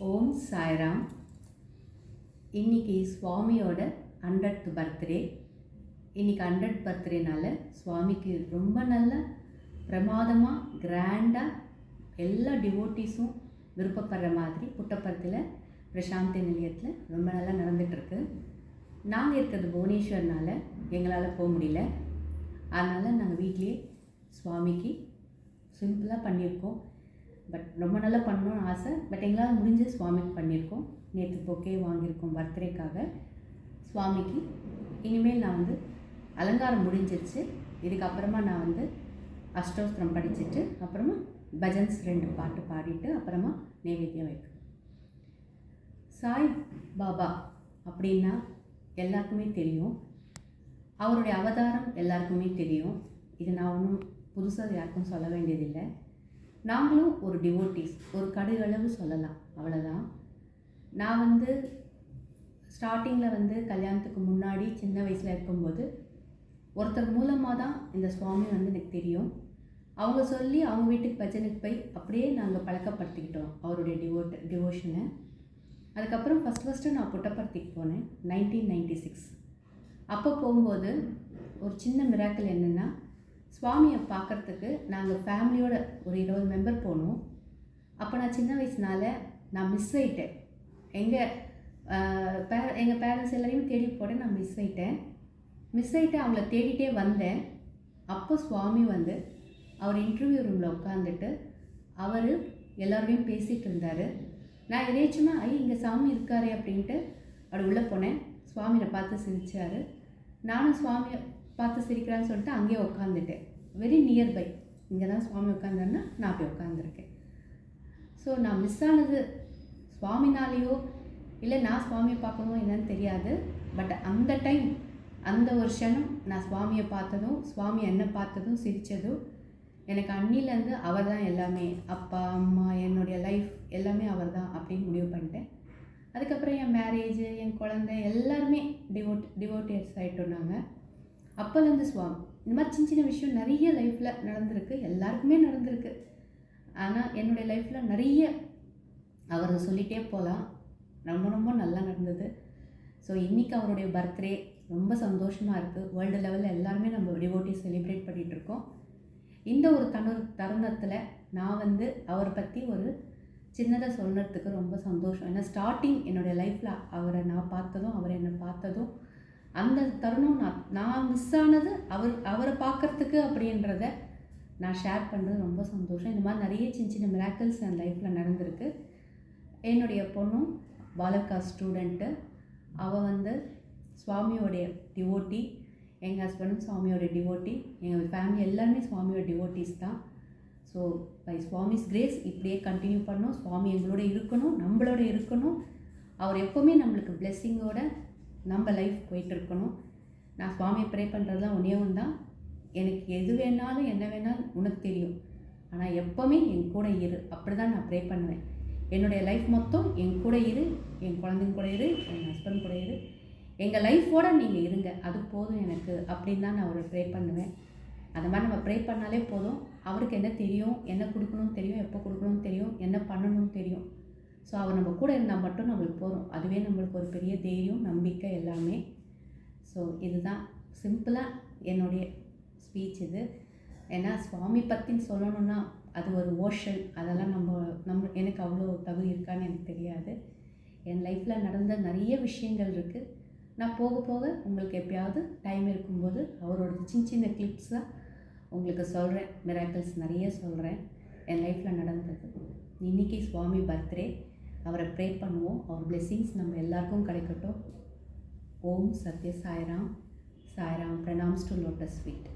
ஓம் சாய்ராம். இன்றைக்கி சுவாமியோட 100th birthday. இன்றைக்கி 100th பர்த்டேனால சுவாமிக்கு ரொம்ப நல்ல பிரமாதமாக கிராண்டாக எல்லா டிவோட்டிஸும் விருப்பப்படுற மாதிரி புட்டபர்த்தியில் பிரசாந்தி நிலையத்தில் ரொம்ப நல்லா நடந்துகிட்ருக்கு. நாங்கள் இருக்கிறது புவனேஸ்வர்னால எங்களால் போக முடியல. அதனால் நாங்கள் வீட்லேயே சுவாமிக்கு சிம்பிளாக பண்ணியிருக்கோம். பட் ரொம்ப நல்லா பண்ணணும்னு ஆசை. பட் எங்களால் முடிஞ்ச சுவாமிக்கு பண்ணியிருக்கோம். நேற்று பொக்கே வாங்கியிருக்கோம் பர்த்டேக்காக சுவாமிக்கு. இனிமேல் நான் அலங்காரம் முடிஞ்சிருச்சு. இதுக்கப்புறமா நான் அஷ்டோஸ்திரம் படிச்சுட்டு அப்புறமா பஜன்ஸ் 2 பாட்டு பாடிட்டு அப்புறமா நைவேத்தியம் வைக்கணும். சாய் பாபா அப்படின்னா எல்லாருக்குமே தெரியும். அவருடைய அவதாரம் எல்லாருக்குமே தெரியும். இது நான் ஒன்றும் புதுசாக யாருக்கும் சொல்ல வேண்டியதில்லை. நாங்களும் ஒரு டிவோட்டிஸ், ஒரு கடுகளவு சொல்லலாம், அவ்வளோதான். நான் ஸ்டார்டிங்கில் கல்யாணத்துக்கு முன்னாடி சின்ன வயசில் இருக்கும்போது ஒருத்தர் மூலமாக தான் இந்த சுவாமி எனக்கு தெரியும். அவங்க சொல்லி அவங்க வீட்டுக்கு பஜனுக்கு போய் அப்படியே நாங்கள் பழக்கப்படுத்திக்கிட்டோம் அவருடைய டிவோஷனை. அதுக்கப்புறம் ஃபஸ்ட்டு நான் புட்டபர்த்திக்கு போனேன் 1996. அப்போ போகும்போது ஒரு சின்ன மிராக்கிள் என்னென்னா, சுவாமியை பார்க்குறதுக்கு நாங்கள் ஃபேமிலியோட ஒரு 20 மெம்பர் போனோம். அப்போ நான் சின்ன வயசுனால நான் மிஸ் ஆகிட்டேன். எங்கள் பேரண்ட்ஸ் எல்லாரையும் தேடி போட்டேன். நான் மிஸ் ஆகிட்டேன். அவங்கள தேடிட்டே வந்தேன். அப்போ சுவாமி அவர் இன்டர்வியூ ரூமில் உட்காந்துட்டு அவர் எல்லோருடையும் பேசிகிட்டு இருந்தார். நான் எதேச்சுமா இங்கே சாமி இருக்காரே அப்படின்ட்டு அப்படி உள்ளே போனேன். சுவாமியை பார்த்து சிரித்தார். நானும் சுவாமியை பார்த்து சிரிக்கிறான்னு சொல்லிட்டு அங்கேயே உட்காந்துட்டேன். வெரி நியர்பை, இங்கே தான் சுவாமி உட்காந்தாருன்னா நான் அப்படி உட்காந்துருக்கேன். ஸோ நான் மிஸ் ஆனது சுவாமினாலேயோ இல்லை நான் சுவாமியை பார்க்கணும் என்னன்னு தெரியாது. பட் அந்த டைம், அந்த ஒரு க்ஷணம் நான் சுவாமியை பார்த்ததும், சுவாமி என்னை பார்த்ததும், சிரித்ததும், எனக்கு அன்னிலேருந்து அவர் தான் எல்லாமே. அப்பா அம்மா என்னுடைய லைஃப் எல்லாமே அவர் தான் அப்படின்னு முடிவு பண்ணிட்டேன். அதுக்கப்புறம் என் மேரேஜ், என் குழந்தை எல்லாருமே டிவோட்டியர்ஸ் ஆகிட்டோம் நாங்கள். அப்போலேருந்து சுவாமி இந்த மாதிரி சின்ன சின்ன விஷயம் நிறைய லைஃப்பில் நடந்திருக்கு. எல்லாருக்குமே நடந்திருக்கு. ஆனால் என்னுடைய லைஃப்பில் நிறைய அவர் சொல்லிகிட்டே போகலாம். ரொம்ப ரொம்ப நல்லா நடந்தது. ஸோ இன்றைக்கி அவருடைய பர்த்டே ரொம்ப சந்தோஷமாக இருக்குது. வேர்ல்டு லெவலில் எல்லாருமே நம்ம டிவோட்டி செலிப்ரேட் பண்ணிகிட்ருக்கோம். இந்த ஒரு தருணத்தில் நான் அவரை பற்றி ஒரு சின்னதாக சொல்கிறதுக்கு ரொம்ப சந்தோஷம். ஏன்னா ஸ்டார்டிங் என்னுடைய லைஃப்பில் அவரை நான் பார்த்ததும், அவர் என்னை பார்த்ததும், அந்த தருணம் நான் மிஸ் ஆனது அவரை பார்க்குறதுக்கு அப்படின்றத நான் ஷேர் பண்ணுறது ரொம்ப சந்தோஷம். இந்த மாதிரி நிறைய சின்ன சின்ன மிராக்கிள்ஸ் என் லைஃப்பில் நடந்திருக்கு. என்னுடைய பொண்ணும் பாலகா ஸ்டூடெண்ட்டு. அவள் சுவாமியோடைய டிவோட்டி. எங்கள் ஹஸ்பண்டும் சுவாமியோடைய டிவோட்டி. எங்கள் ஃபேமிலி எல்லாருமே சுவாமியோட டிவோட்டிஸ் தான். ஸோ பை சுவாமிஸ் கிரேஸ் இப்படியே கண்டினியூ பண்ணோம். சுவாமி எங்களோட இருக்கணும், நம்மளோட இருக்கணும். அவர் எப்போவுமே நம்மளுக்கு பிளெஸ்ஸிங்கோட நம்ம லைஃப் போயிட்டுருக்கணும். நான் சுவாமியை ப்ரே பண்ணுறதுலாம் ஒன்றே ஒன்று தான். எனக்கு எது வேணாலும் என்ன வேணாலும் உனக்கு தெரியும், ஆனால் எப்போவுமே என் கூட இரு. அப்படி தான் நான் ப்ரே பண்ணுவேன். என்னுடைய லைஃப் மொத்தம் என் கூட இரு, என் குழந்தைங்க கூட இரு, என் ஹஸ்பண்ட் கூட இரு, எங்கள் லைஃபோடு நீங்கள் இருங்க, அது போதும் எனக்கு அப்படின்னு தான் நான் அவரை ப்ரே பண்ணுவேன். அந்த மாதிரி நம்ம ப்ரே பண்ணாலே போதும். அவருக்கு என்ன தெரியும், என்ன கொடுக்கணும்னு தெரியும், எப்போ கொடுக்கணும்னு தெரியும், என்ன பண்ணணும்னு தெரியும். ஸோ அவர் நம்ம கூட இருந்தால் மட்டும் நம்மளுக்கு போதும். அதுவே நம்மளுக்கு ஒரு பெரிய தைரியம், நம்பிக்கை எல்லாமே. ஸோ இதுதான் சிம்பிளாக என்னுடைய ஸ்பீச் இது. ஏன்னா சுவாமி பற்றின்னு சொல்லணுன்னா அது ஒரு ஓஷன். அதெல்லாம் எனக்கு அவ்வளோ தகுதி இருக்கான்னு எனக்கு தெரியாது. என் லைஃப்பில் நடந்த நிறைய விஷயங்கள் இருக்குது. நான் போக போக உங்களுக்கு எப்பயாவது டைம் இருக்கும்போது அவரோட சின்ன சின்ன கிளிப்ஸாக உங்களுக்கு சொல்கிறேன். மிராக்கிள்ஸ் நிறைய சொல்கிறேன் என் லைஃப்பில் நடந்தது. இன்றைக்கி சுவாமி பர்த்டே. அவரை ப்ரே பண்ணுவோம். அவர் பிளெஸ்ஸிங்ஸ் நம்ம எல்லாருக்கும் கிடைக்கட்டும். Om Sathya Sairam. Sairam. Pranams to lotus feet.